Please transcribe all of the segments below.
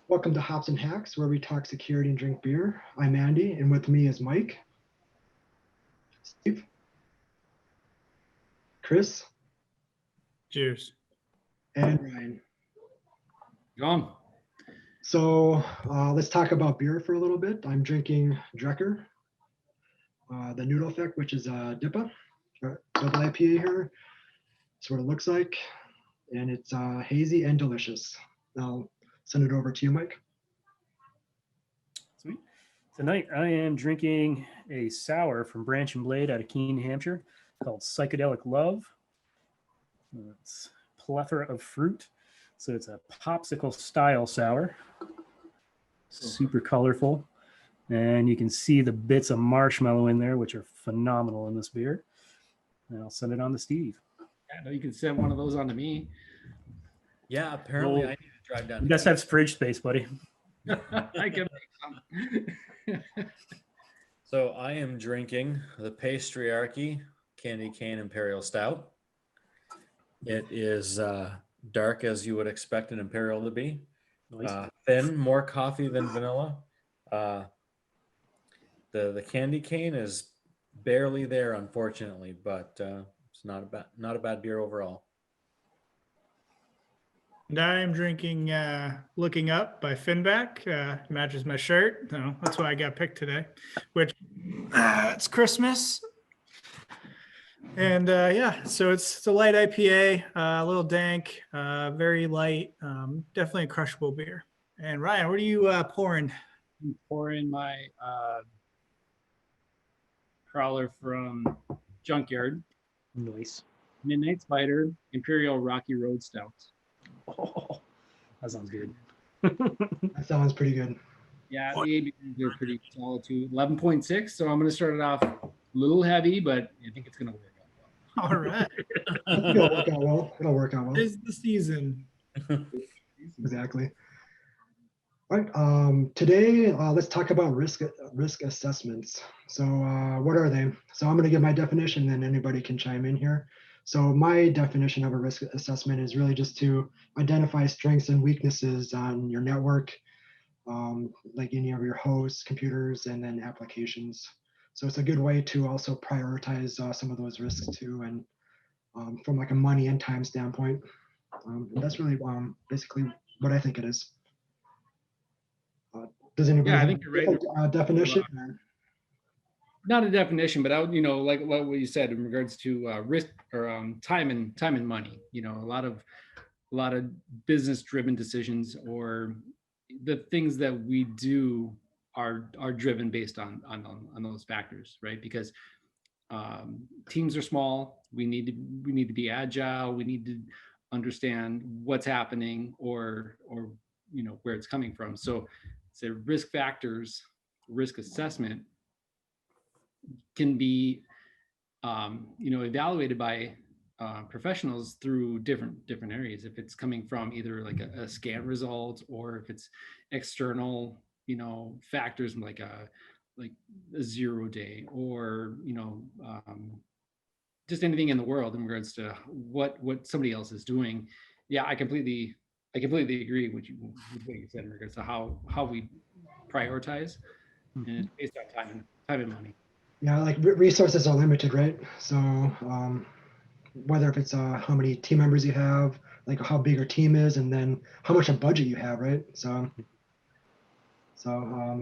Welcome to Hops and Hacks, where we talk security and drink beer. I'm Andy, and with me is Mike, Steve, Chris, Cheers. and Ryan. Go on. So let's talk about beer for a little bit. I'm drinking Drecker, the Noodle Effect, which is a DIPA, double IPA here. That's what it looks like, and it's hazy and delicious. I'll send it over to you, Mike. Sweet. Tonight I am drinking a sour from Branch and Blade out of Keene, New Hampshire, called Psychedelic Love. It's plethora of fruit. So it's a popsicle style sour. Super colorful. And you can see the bits of marshmallow in there, which are phenomenal in this beer. And I'll send it on to Steve. I know you can send one of those on to me. Yeah, apparently Well, I need to drive down. You guys have fridge space, buddy. I can make some. So I am drinking the Patriarchy Candy Cane Imperial Stout. It is dark as you would expect an Imperial to be. Nice. Thin, more coffee than vanilla. The candy cane is barely there, unfortunately, but it's not a bad beer overall. And I'm drinking Looking Up by Finback. Matches my shirt. So that's why I got picked today, which it's Christmas. And yeah, so it's a light IPA, a little dank, very light, definitely a crushable beer. And Ryan, what are you pouring? Pour in my crawler from Junkyard, Nice. Midnight Spider, Imperial Rocky Road Stout. Oh, that sounds good. That sounds pretty good. Yeah, the ABVs are pretty solid too. 11.6. So I'm going to start it off a little heavy, but I think it's going to work out well. All right. It'll work out well. It'll work out well. It's the season. Exactly. All right. Today, let's talk about risk assessments. So, what are they? So, I'm going to give my definition, then anybody can chime in here. So, my definition of a risk assessment is really just to identify strengths and weaknesses on your network, like any of your hosts, computers, and then applications. So, it's a good way to also prioritize some of those risks too, and from like a money and time standpoint. And that's really basically what I think it is. Does anybody Yeah, I have think you're right. a definition? Not a definition, but like what you said in regards to risk or time and money. A lot of business driven decisions or the things that we do are driven based on those factors, right? Because teams are small. We need to be agile. We need to understand what's happening or where it's coming from. So risk factors, risk assessment can be evaluated by professionals through different areas. If it's coming from either like a scan result or if it's external factors like a 0 day or just anything in the world in regards to what somebody else is doing. Yeah, I completely agree with what you said in regards to how we prioritize, and it's based on time and money. Yeah, like resources are limited, right? So whether if it's how many team members you have, like how big your team is, and then how much a budget you have, right? So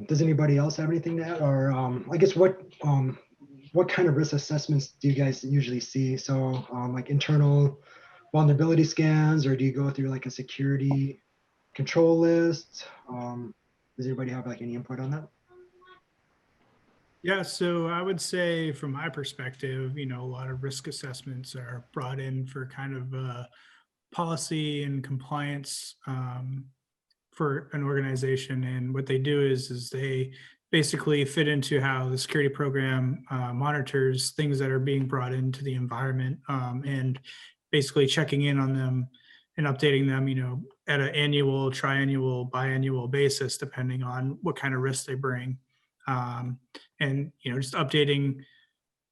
does anybody else have anything to add, or I guess what kind of risk assessments do you guys usually see? So like internal vulnerability scans, or do you go through like a security control list? Does anybody have like any input on that? Yeah, so I would say from my perspective, a lot of risk assessments are brought in for kind of policy and compliance for an organization. And what they do is they basically fit into how the security program monitors things that are being brought into the environment, and basically checking in on them and updating them, at an annual, triannual, biannual basis, depending on what kind of risk they bring. And just updating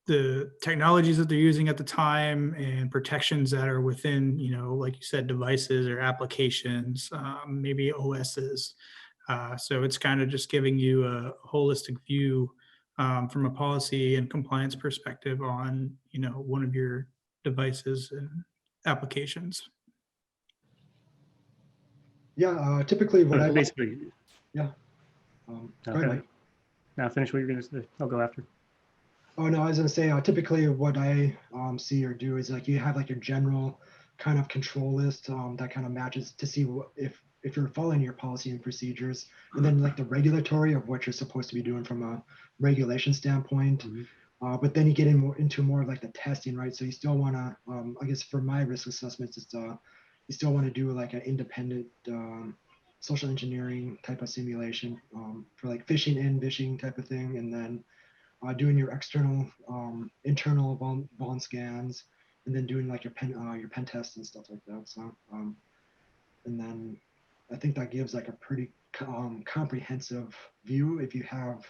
the technologies that they're using at the time and protections that are within, like you said, devices or applications, maybe OSs, So it's kind of just giving you a holistic view from a policy and compliance perspective on, one of your devices and applications. Yeah, typically what So I like, basically, yeah. Go ahead, okay. Mike. Now finish what you're going to say. I'll go after. Oh no, I was gonna say typically what I see or do is like you have like your general kind of control list that kind of matches to see if you're following your policy and procedures, and then like the regulatory of what you're supposed to be doing from a regulation standpoint. But then you get into more of like the testing, right? So you still want to, I guess for my risk assessments, it's you still want to do like an independent social engineering type of simulation for like phishing and vishing type of thing, and then doing your external, internal bond scans, and then doing like your pen tests and stuff like that. So, and then I think that gives like a pretty comprehensive view if you have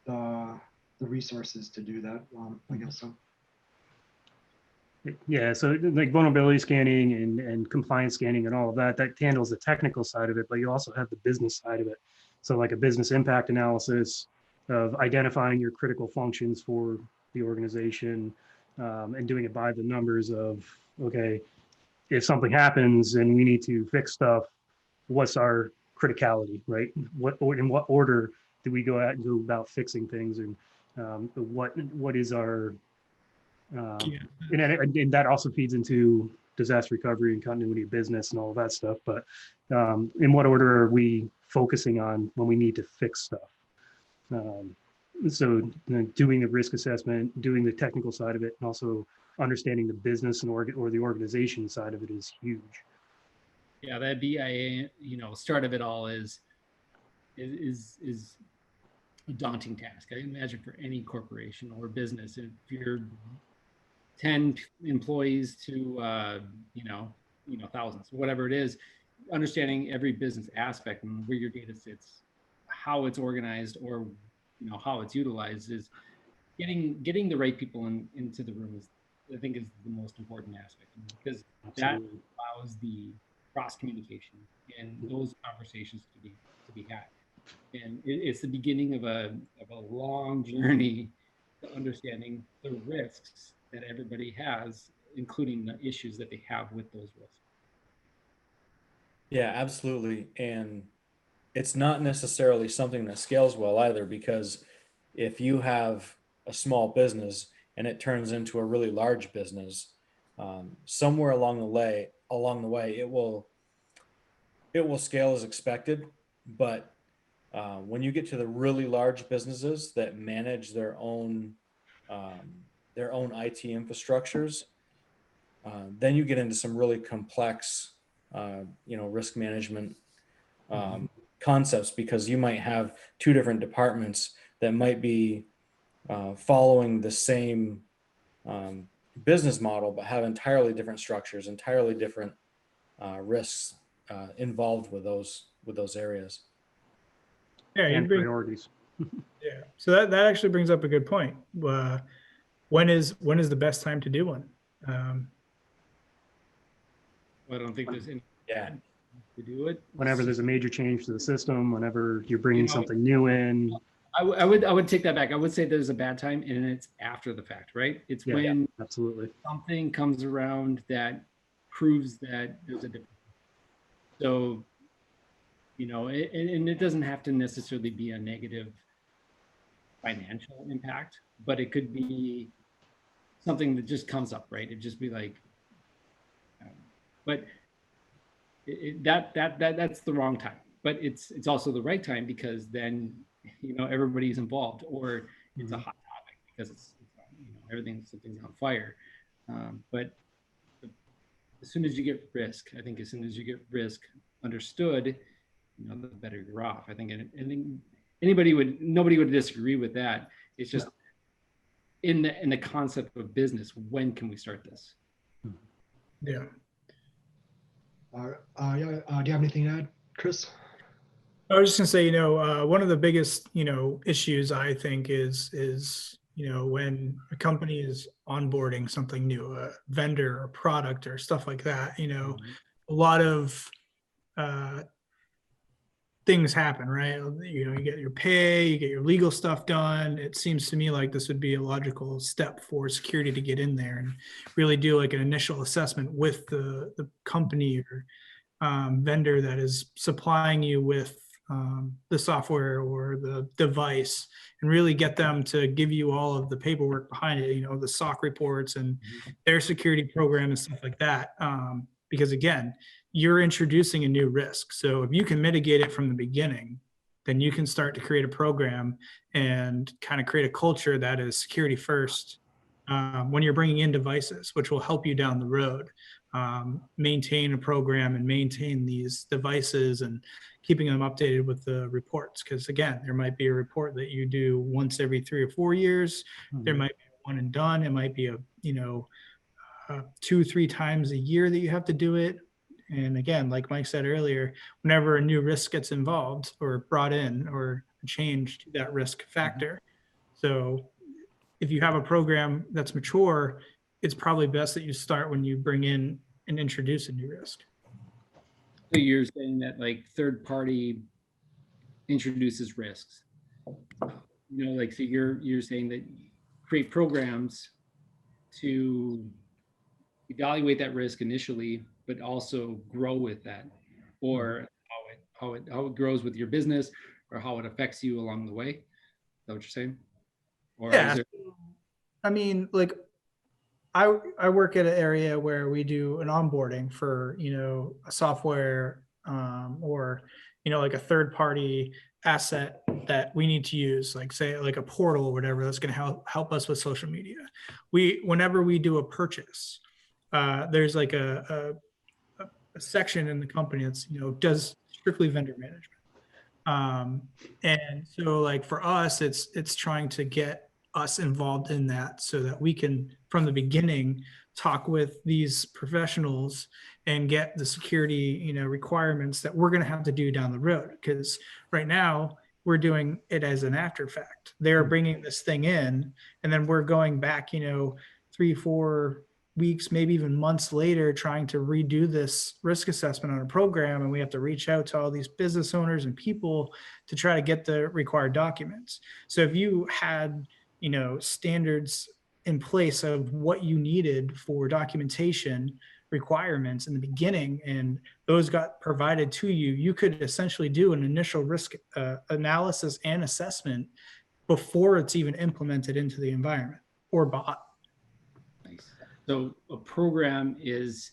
the resources to do that. I guess so. Yeah, so like vulnerability scanning and compliance scanning and all of that, that handles the technical side of it, but you also have the business side of it. So like a business impact analysis of identifying your critical functions for the organization, and doing it by the numbers of, okay, if something happens and we need to fix stuff, what's our criticality, right? In what order do we go out and go about fixing things, and what is our Yeah. and that also feeds into disaster recovery and continuity of business and all of that stuff. But in what order are we focusing on when we need to fix stuff? So doing a risk assessment, doing the technical side of it, and also understanding the business and or the organization side of it is huge. Yeah, that BIA, start of it all is a daunting task. I imagine for any corporation or business, if you're 10 employees to thousands, whatever it is, understanding every business aspect and where your data sits, how it's organized, or how it's utilized, is getting the right people into the room is, I think, is the most important aspect, because that allows the cross communication and those conversations to be had. And it's the beginning of a long journey to understanding the risks that everybody has, including the issues that they have with those risks. Yeah, absolutely. And it's not necessarily something that scales well either, because if you have a small business and it turns into a really large business, somewhere along the way, it will scale as expected. But when you get to the really large businesses that manage their own IT infrastructures, then you get into some really complex, risk management concepts, because you might have two different departments that might be following the same business model, but have entirely different structures, entirely different risks involved with those areas. Yeah, And priorities. yeah. So that actually brings up a good point. When is the best time to do one? I don't think there's any Yeah. to do it. Whenever there's a major change to the system, whenever you're bringing something new in. I would take that back. I would say there's a bad time, and it's after the fact, right? It's when Absolutely. something comes around that proves that there's a difference. So, and it doesn't have to necessarily be a negative financial impact, but it could be something that just comes up, right? It'd just be like, but that's the wrong time. But it's also the right time, because then everybody's involved, or it's a hot topic because it's something's on fire. But as soon as you get risk, I think as soon as you get risk understood, the better you're off. I think, and nobody would disagree with that. It's just in the concept of business, when can we start this? Yeah. Do you have anything to add, Chris? I was just gonna say, one of the biggest, issues I think is, when a company is onboarding something new, a vendor or product or stuff like that, a lot of things happen, right? You know, you get your pay, you get your legal stuff done. It seems to me like this would be a logical step for security to get in there and really do like an initial assessment with the company or vendor that is supplying you with the software or the device, and really get them to give you all of the paperwork behind it, you know, the SOC reports and their security program and stuff like that. Because again, you're introducing a new risk. So if you can mitigate it from the beginning, then you can start to create a program and kind of create a culture that is security first when you're bringing in devices, which will help you down the road maintain a program and maintain these devices and keeping them updated with the reports. Because again, there might be a report that you do once every 3 or 4 years. There might be one and done. It might be a, you know, 2-3 times a year that you have to do it. And again, like Mike said earlier, whenever a new risk gets involved or brought in or changed to that risk factor. So if you have a program that's mature, it's probably best that you start when you bring in and introduce a new risk. So you're saying that like third party introduces risks. You know, like so you're saying that create programs to evaluate that risk initially, but also grow with that, or how it grows with your business, or how it affects you along the way. Is that what you're saying? Or Yeah. is there, I mean, like I work at an area where we do an onboarding for, you know, a software or, you know, like a third party asset that we need to use, like say like a portal or whatever, that's going to help us with social media. Whenever we do a purchase, there's like a section in the company that's, you know, does strictly vendor management. And so like for us, it's trying to get us involved in that so that we can, from the beginning, talk with these professionals and get the security, you know, requirements that we're going to have to do down the road. Because right now we're doing it as an after fact. They're bringing this thing in, and then we're going back, you know, 3-4 weeks, maybe even months later, trying to redo this risk assessment on a program. And we have to reach out to all these business owners and people to try to get the required documents. So if you had, you know, standards in place of what you needed for documentation requirements in the beginning, and those got provided to you, you could essentially do an initial risk analysis and assessment before it's even implemented into the environment or bought. nice. So a program is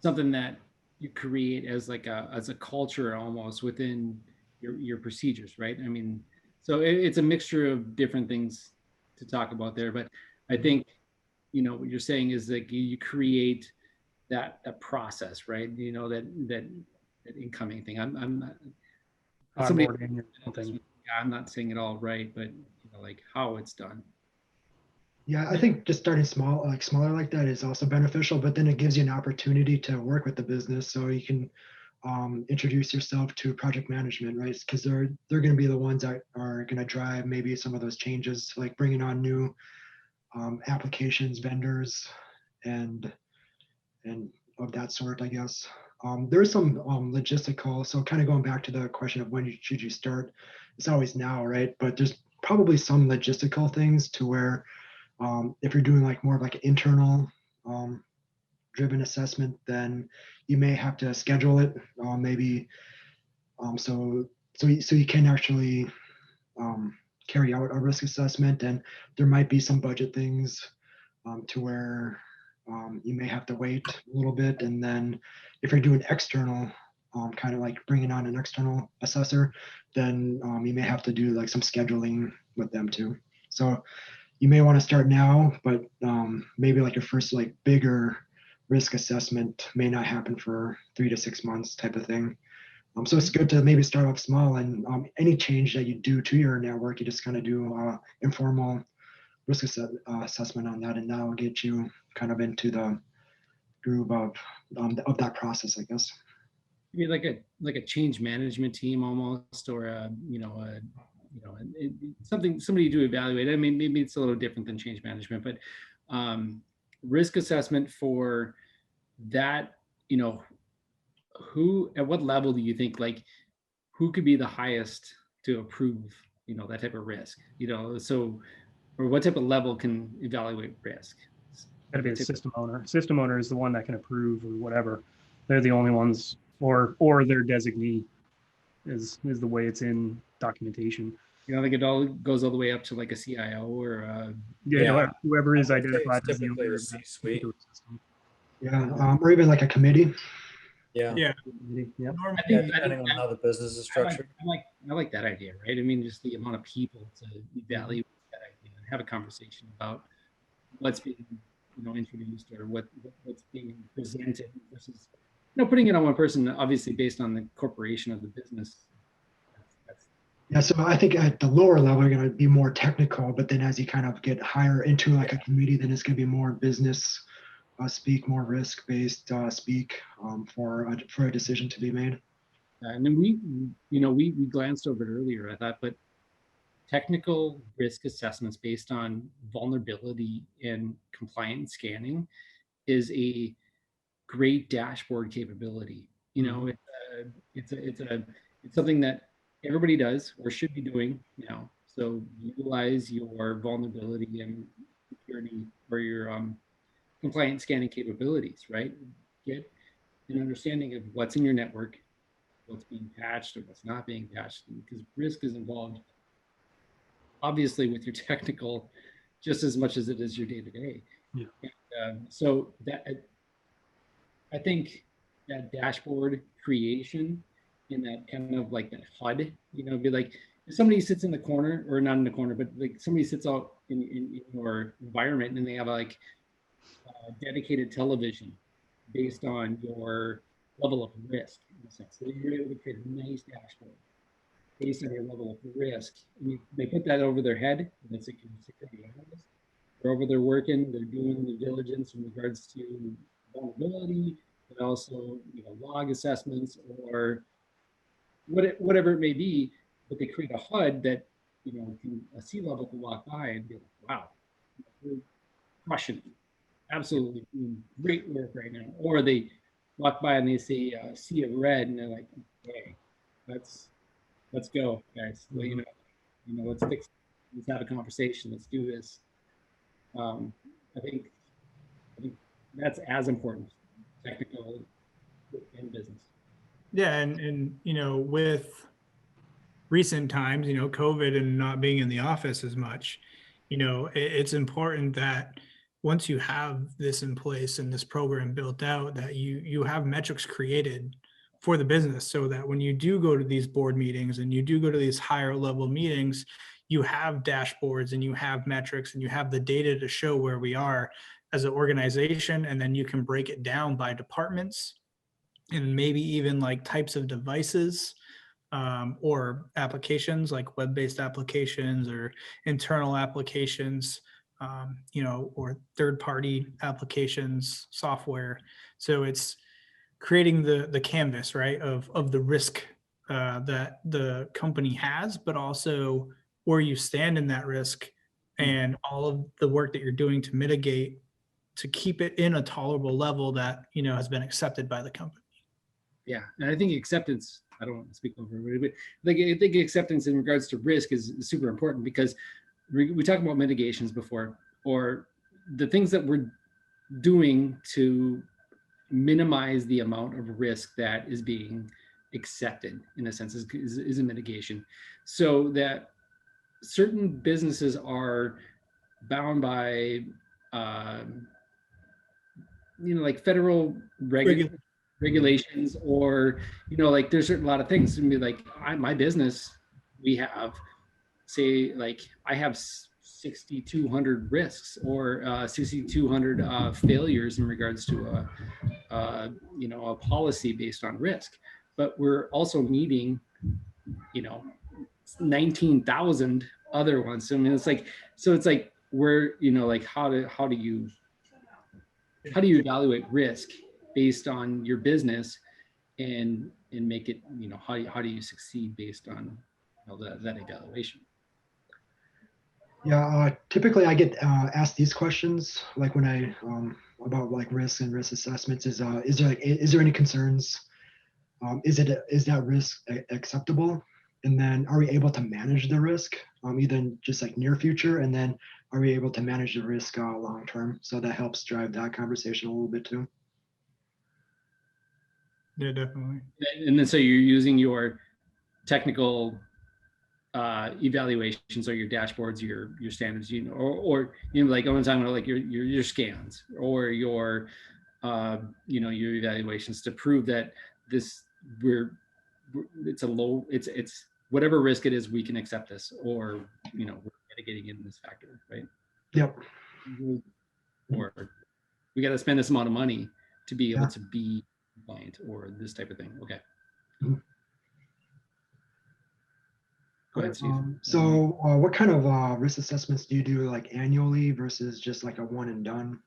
something that you create as like a culture almost within your procedures, right? I mean, so it's a mixture of different things to talk about there, but I think, you know, what you're saying is like you create that process, right? You know, that incoming thing. I'm not somebody, Onboarding or something. I'm not saying it all right, but you know, like how it's done. Yeah, I think just starting small, like smaller like that, is also beneficial. But then it gives you an opportunity to work with the business, so you can introduce yourself to project management, right? Because they're going to be the ones that are going to drive maybe some of those changes, like bringing on new applications, vendors, and and of that sort, I guess. There's some logistical. So kind of going back to the question of when should you start, it's always now, right? But there's probably some logistical things to where if you're doing like more of like an internal driven assessment, then you may have to schedule it maybe so you can actually carry out a risk assessment, and there might be some budget things to where you may have to wait a little bit, and then if you're doing external kind of like bringing on an external assessor, then you may have to do like some scheduling with them too. So you may want to start now, but maybe like your first like bigger risk assessment may not happen for 3 to 6 months type of thing. So it's good to maybe start off small, and any change that you do to your network, you just kind of do informal risk assessment on that, and that'll get you kind of into the groove of that process, I guess. Be like a change management team almost, or somebody to evaluate. I mean, maybe it's a little different than change management, but risk assessment for that, you know, who at what level do you think like who could be the highest to approve, that type of risk, so, or what type of level can evaluate risk? Got to be What a type of- system owner. System owner is the one that can approve or whatever. They're the only ones, or their designee is the way it's in documentation. like it all goes all the way up to like a CIO or Yeah. Whoever is I would say it's identified as the typically owner the of that C-suite. particular system. Yeah, or even like a committee. Yeah. Yeah. Yep. Yeah, Normally, depending on how the business is I like, structured. I like that idea, right? I mean, just the amount of people to evaluate that idea and have a conversation about what's being, introduced or what's being presented versus, putting it on one person, obviously based on the corporation of the business. That's Yeah, so I think at the lower level, you're going to be more technical, but then as you kind of get higher into like a committee, then it's going to be more business speak, more risk-based speak for a decision to be made. and then we glanced over it earlier, I thought, but technical risk assessments based on vulnerability and compliance scanning is a great dashboard capability. It's something that everybody does or should be doing now. So utilize your vulnerability and security or your compliance scanning capabilities, right? Get an understanding of what's in your network, what's being patched or what's not being patched, because risk is involved obviously with your technical just as much as it is your day-to-day. Yeah. So that I think that dashboard creation in that kind of like that HUD, be like if somebody sits in the corner or not in the corner, but like somebody sits out in your environment and they have like dedicated television based on your level of risk in a sense. So you're able to create a nice dashboard based on your level of risk. And they put that over their head, and it's a security analyst. They're over there working, they're doing the diligence in regards to vulnerability, but also log assessments or whatever it may be. But they create a HUD that a C-level can walk by and be like, wow, we're crushing it. Absolutely great work right now. Or they walk by and they see a sea of red and they're like, okay, let's go, guys. Mm-hmm. Let's fix it. Let's have a conversation. Let's do this. I think that's as important, technical and business. yeah, and with recent times, COVID and not being in the office as much, it's important that once you have this in place and this program built out, that you have metrics created for the business so that when you do go to these board meetings and you do go to these higher level meetings, you have dashboards and you have metrics and you have the data to show where we are as an organization. And then you can break it down by departments and maybe even like types of devices or applications like web-based applications or internal applications, or third-party applications, software. So it's creating the canvas, right, of the risk that the company has, but also where you stand in that risk and all of the work that you're doing to mitigate, to keep it in a tolerable level that has been accepted by the company. Yeah, and I think acceptance, I don't want to speak over everybody, but I think acceptance in regards to risk is super important because we talked about mitigations before, or the things that we're doing to minimize the amount of risk that is being accepted in a sense is a mitigation. So that certain businesses are bound by, like federal regulations, or like there's a lot of things. I mean, like my business, we have, say, like I have 6,200 risks or 6,200 failures in regards to a policy based on risk. But we're also meeting 19,000 other ones. So I mean, it's like we're like how do you evaluate risk based on your business and make it, how do you succeed based on that evaluation? Yeah, typically I get asked these questions like when I about like risk and risk assessments is there any concerns is that risk acceptable? And then are we able to manage the risk, even just like near future? And then are we able to manage the risk long term? So that helps drive that conversation a little bit too. Yeah, definitely. And then so you're using your technical evaluations or your dashboards, your standards, you know, or you know, like I'm talking about like your scans or your you know, your evaluations to prove that this it's a low, it's whatever risk it is, we can accept this, or you know, we're mitigating it in this factor, right? Yep. Or we got to spend this amount of money to be able Yeah. to be compliant, or this type of thing. Okay. Mhm. Go ahead, Steve. So what kind of risk assessments do you do like annually versus just like a one and done?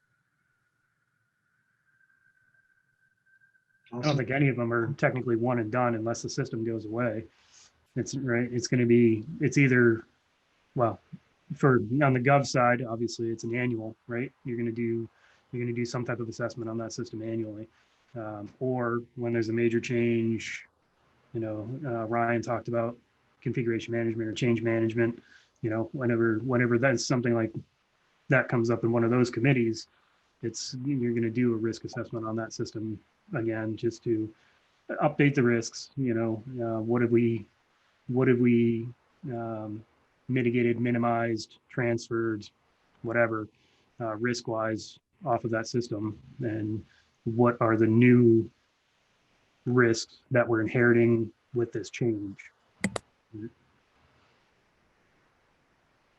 I don't think any of them are technically one and done unless the system goes away. It's right. It's going to be, it's either, well, for on the gov side, obviously it's an annual, right? You're going to do some type of assessment on that system annually. Or when there's a major change, you know, Ryan talked about configuration management or change management, you know, whenever that's something like that comes up in one of those committees, you're going to do a risk assessment on that system again, just to update the risks. You know, what have we mitigated, minimized, transferred, whatever, risk wise off of that system, and what are the new risks that we're inheriting with this change.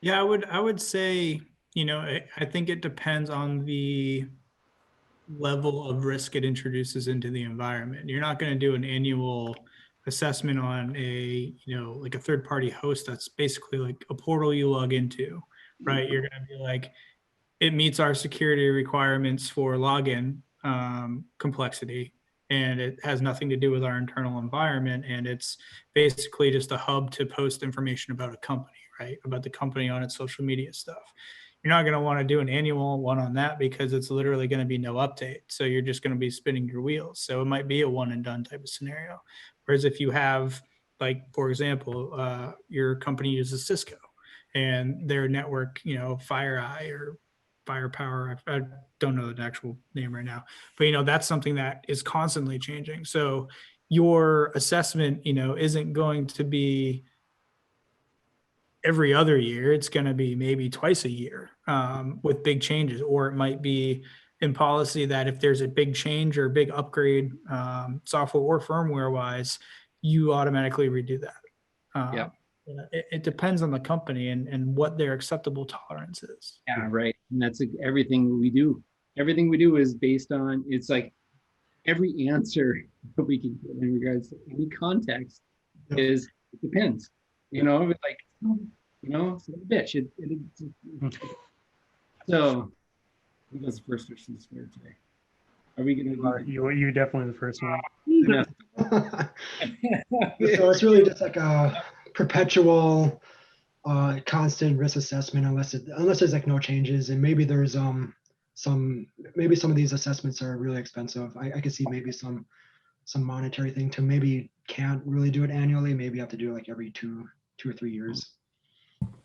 Yeah, I would say, you know, I think it depends on the level of risk it introduces into the environment. You're not going to do an annual assessment on a, you know, like a third party host that's basically like a portal you log into, right? You're going to be like, it meets our security requirements for login complexity, and it has nothing to do with our internal environment. And it's basically just a hub to post information about a company, right? About the company on its social media stuff. You're not going to want to do an annual one on that because it's literally going to be no update. So you're just going to be spinning your wheels. So it might be a one and done type of scenario. Whereas if you have, like, for example, your company uses Cisco and their network, you know, FireEye or Firepower, I don't know the actual name right now, but you know, that's something that is constantly changing. So your assessment, you know, isn't going to be every other year. It's going to be maybe twice a year with big changes, or it might be in policy that if there's a big change or a big upgrade, software or firmware wise, you automatically redo that. Yeah. It depends on the company and what their acceptable tolerance is. Yeah, right. And that's like everything we do. Everything we do is based on, it's like every answer that we can get in regards to any context Yep. is, it depends. You know, it's like, you know, it's a bitch. So, who goes first or she's third today? Are we going to do You're definitely the first one. So it's really just like a perpetual constant risk assessment unless there's like no changes, and maybe there's some of these assessments are really expensive. I could see maybe some monetary thing to maybe can't really do it annually. Maybe you have to do it like every two or 3 years.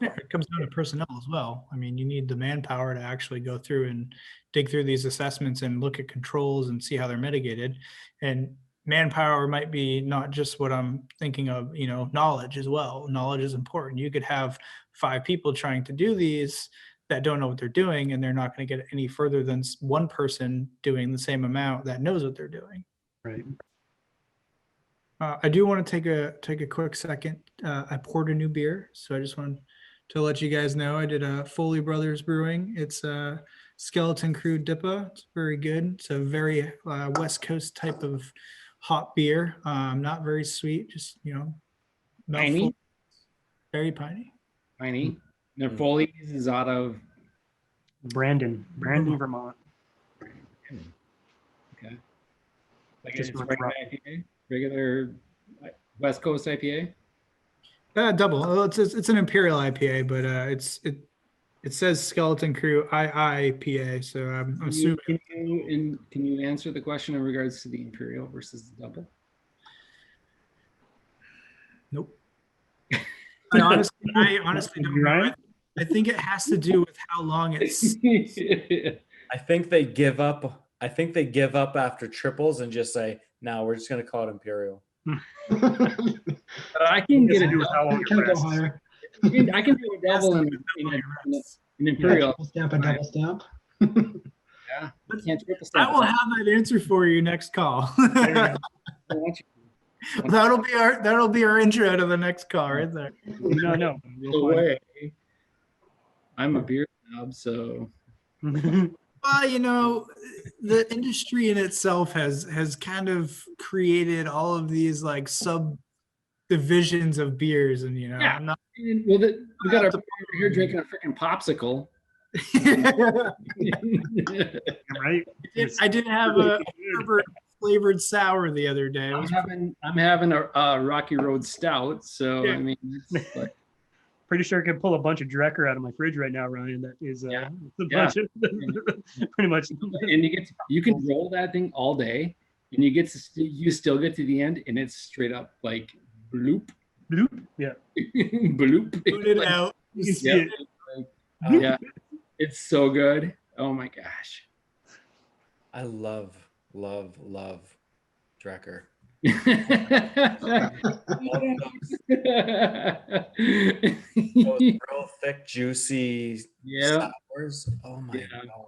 Yeah, it comes down to personnel as well. I mean, you need the manpower to actually go through and dig through these assessments and look at controls and see how they're mitigated. And manpower might be not just what I'm thinking of, you know, knowledge as well. Knowledge is important. You could have 5 people trying to do these that don't know what they're doing, and they're not going to get any further than one person doing the same amount that knows what they're doing. Right. I do want to take a quick second. I poured a new beer, so I just wanted to let you guys know I did a Foley Brothers Brewing. It's a Skeleton Crew Dippa. It's very good. It's a very West Coast type of hot beer. Not very sweet, just, you know, Piney? mouthful. Very piney. Piney? Their Foley's is out of Brandon, Vermont. Okay. Like Just it's north regular of- IPA, regular West Coast IPA. Double. Well, it's an Imperial IPA, but it says Skeleton Crew IIPA, so I'm assuming. Can you answer the question in regards to the Imperial versus the double? Nope. I honestly don't know. Ryan? I think it has to do with how long it's. I think they give up. I think they give up after triples and just say, "No, we're just going to call it Imperial." But I can get a do with how long it Can't go lasts. higher. I can do a double in an Imperial. Triple stamp and double stamp. Yeah. Can't triple I stamp. will have that answer for you next call. There you go. I want you that'll be our intro to the next call right there. No. the way. I'm a beer snob, so Well, you know, the industry in itself has kind of created all of these like subdivisions of beers, and you know, Yeah. I'm not. well, we got our here drinking a freaking popsicle. Right? I did have a Herbert flavored sour the other day. It was I'm having a Rocky Road Stout, so Yeah. I mean, it's like, Pretty sure I can pull a bunch of Drecker out of my fridge right now, Ryan. That is Yeah. a bunch of pretty much. and you can roll that thing all day, and you still get to the end, and it's straight up like bloop, Bloop. Yeah. bloop. put it Like, out. You can see yeah, it. like, Bloop. yeah, it's so good. Oh my gosh. I love Drecker. Those real thick, juicy Yeah, sours. Oh my Yeah. god!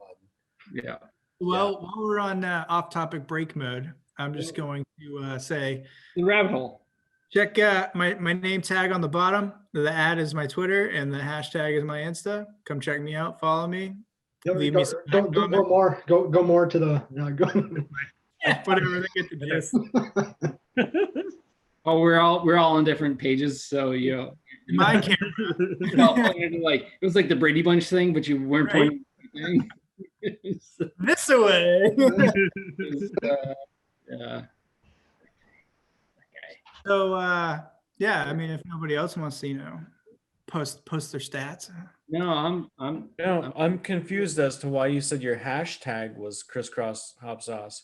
yeah. Well, while we're on off-topic break mode, I'm just going to say The rabbit hole. check my name tag on the bottom. The ad is my Twitter, and the hashtag is my Insta. Come check me out. Follow me. Leave me some Go more. Go more to the. Go. whatever they get the gist. Oh, we're all on different pages, so My camera. you all pointed to, like it was like the Brady Bunch thing, but you weren't Right. pointing. to anything. This away. Yeah. So yeah, I mean, if nobody else wants to, post their stats. No, I'm I'm confused as to why you said your hashtag was crisscross hop sauce.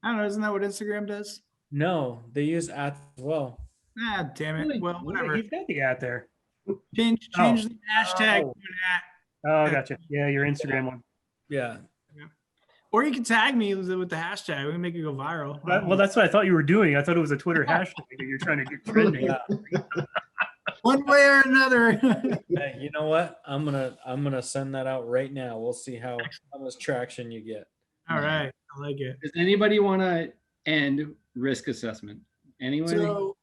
I don't know. Isn't that what Instagram does? No, they use at as well. Ah, damn it. Really? Well, whatever. He's got the ad there. Change the hashtag Oh. to an at. Oh, gotcha. Yeah, your Instagram one. Yeah. Or you can tag me with the hashtag. We can make it go viral. Well, that's what I thought you were doing. I thought it was a Twitter hashtag that you're trying to get trending. Yeah. One way or another. Hey, you know what? I'm gonna send that out right now. We'll see how much traction you get. All right. I like it. Does anybody want to end risk assessment? Anyone? So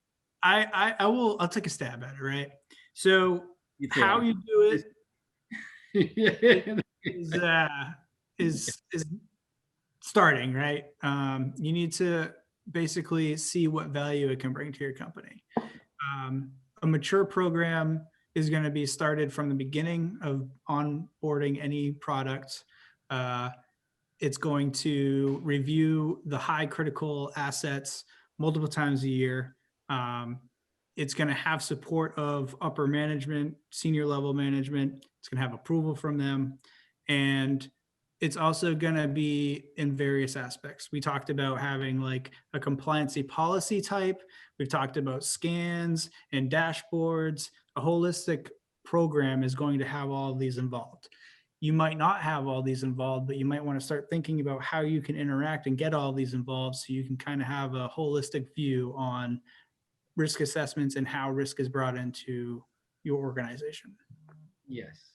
I'll take a stab at it, right? So You how failed. you do it Yeah. is starting, right? You need to basically see what value it can bring to your company. A mature program is going to be started from the beginning of onboarding any product. It's going to review the high critical assets multiple times a year. It's going to have support of upper management, senior level management. It's going to have approval from them. And it's also going to be in various aspects. We talked about having like a compliancy policy type. We've talked about scans and dashboards. A holistic program is going to have all of these involved. You might not have all these involved, but you might want to start thinking about how you can interact and get all these involved so you can kind of have a holistic view on risk assessments and how risk is brought into your organization. Yes.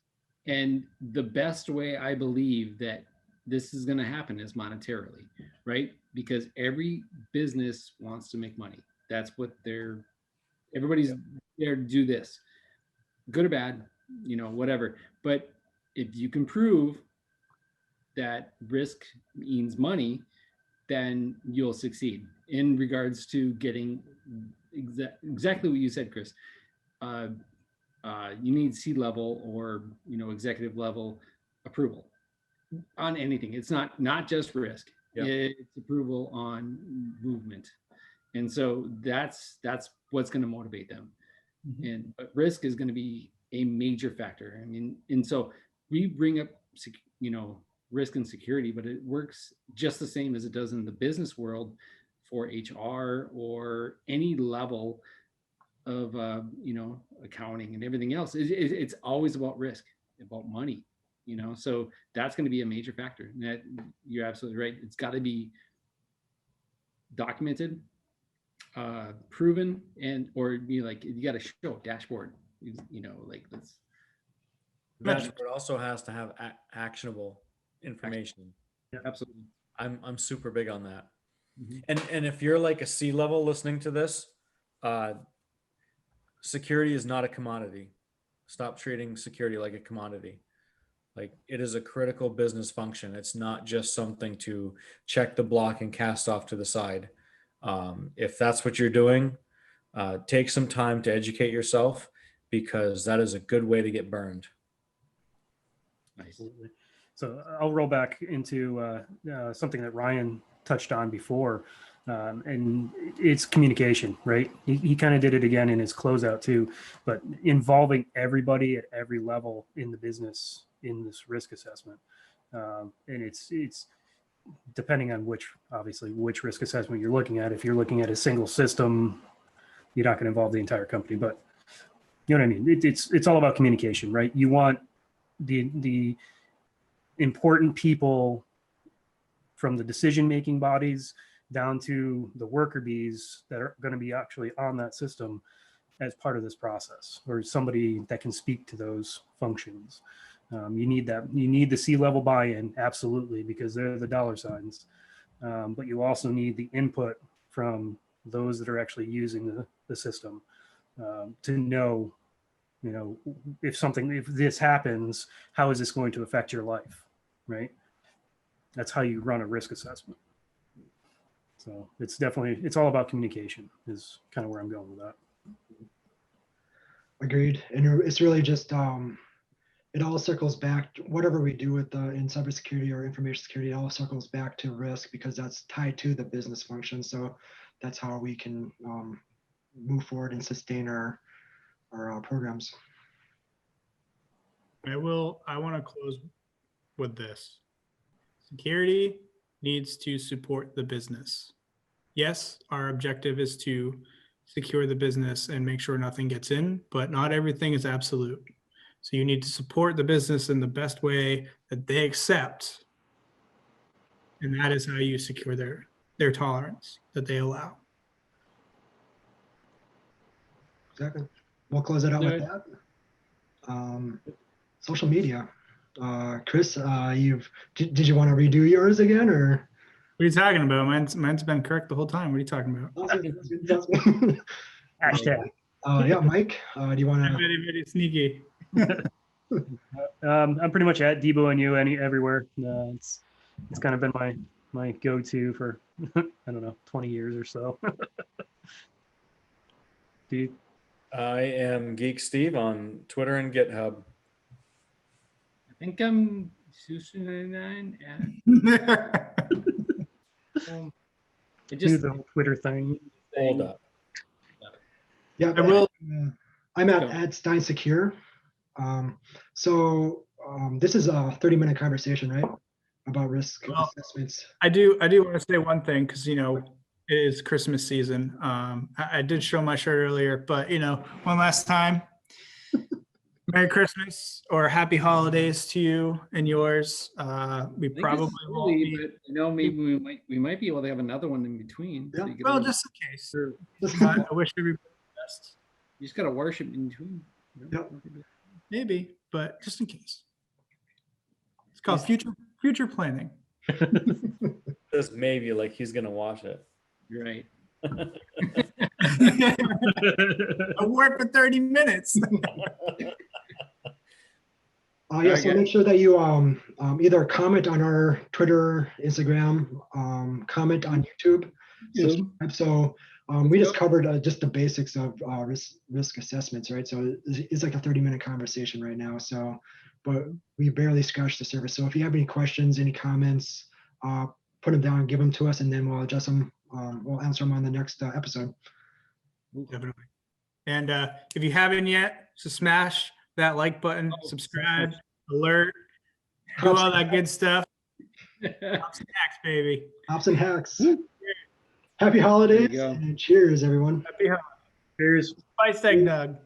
And the best way I believe that this is going to happen is monetarily, right? Because every business wants to make money. That's what everybody's there to do this, good or bad, whatever. But if you can prove that risk means money, then you'll succeed in regards to getting exactly what you said, Chris. You need C-level or executive level approval on anything. It's not just risk. Yep. It's approval on movement, and so that's what's going to motivate them. But risk is going to be a major factor. I mean, and so we bring up risk and security, but it works just the same as it does in the business world for HR or any level you know, accounting and everything else. It's always about risk, about money, you know. So that's going to be a major factor. And that, you're absolutely right. It's got to be documented, proven, and or be like, you got to show dashboard, you know, like this. Dashboard also has to have actionable information. Absolutely. I'm super big on that. Mhm. And if you're like a C-level listening to this, security is not a commodity. Stop treating security like a commodity. Like, it is a critical business function. It's not just something to check the block and cast off to the side. If that's what you're doing, take some time to educate yourself, because that is a good way to get burned. Nice. Absolutely. So I'll roll back into something that Ryan touched on before, and it's communication, right? He kind of did it again in his closeout too, but involving everybody at every level in the business in this risk assessment. And it's depending on which risk assessment you're looking at. If you're looking at a single system, you're not going to involve the entire company, but you know what I mean? It's all about communication, right? You want the important people from the decision-making bodies down to the worker bees that are going to be actually on that system as part of this process, or somebody that can speak to those functions. You need that. You need the C-level buy-in, absolutely, because they're the dollar signs. But you also need the input from those that are actually using the system to know, you know, if this happens, how is this going to affect your life, right? That's how you run a risk assessment. So it's all about communication is kind of where I'm going with that. Agreed. And it's really just it all circles back to whatever we do with in cybersecurity or information security. It all circles back to risk, because that's tied to the business function. So that's how we can move forward and sustain our programs. I want to close with this. Security needs to support the business. Yes, our objective is to secure the business and make sure nothing gets in, but not everything is absolute. So you need to support the business in the best way that they accept. And that is how you secure their tolerance that they allow. Exactly. We'll close it out with that. Social media. Chris, did you want to redo yours again, or? What are you talking about? Mine's been correct the whole time. What are you talking about? Hashtag. Yeah, Mike, do you want to? Very sneaky. I'm pretty much at Debo and you everywhere. It's kind of been my go-to for I don't know 20 years or so. Dude, I am Geek Steve on Twitter and GitHub. I think I'm Susan99. It do just the whole Twitter thing. Hold up. Yeah, I will. I'm at Stein Secure. This is a 30-minute conversation, right? About risk assessments. I do want to say one thing, because you know it is Christmas season. I did show my shirt earlier, but you know, one last time, Merry Christmas or Happy Holidays to you and yours. We probably won't be. But, you know, maybe we might be able to have another one in between. Yeah. So you get Well, a- just in case. Sure. I wish everybody the best. You just gotta worship in between. You know? Maybe, but just in case. It's called future planning. Says maybe like he's gonna watch it. You're right. I worked for 30 minutes. Yeah, so make sure that you either comment on our Twitter, Instagram, comment on YouTube. Subscribe. So we just covered just the basics of risk assessments, right? So it's like a 30-minute conversation right now. So, but we barely scratched the surface. So if you have any questions, any comments, put them down, give them to us, and then we'll adjust them. We'll answer them on the next episode. Definitely. And if you haven't yet, so smash that like button, subscribe, alert, do all that good stuff. Hops and hacks, baby. Hops and hacks. Happy holidays and cheers, everyone. Happy holidays. Cheers. Spice egg, Doug.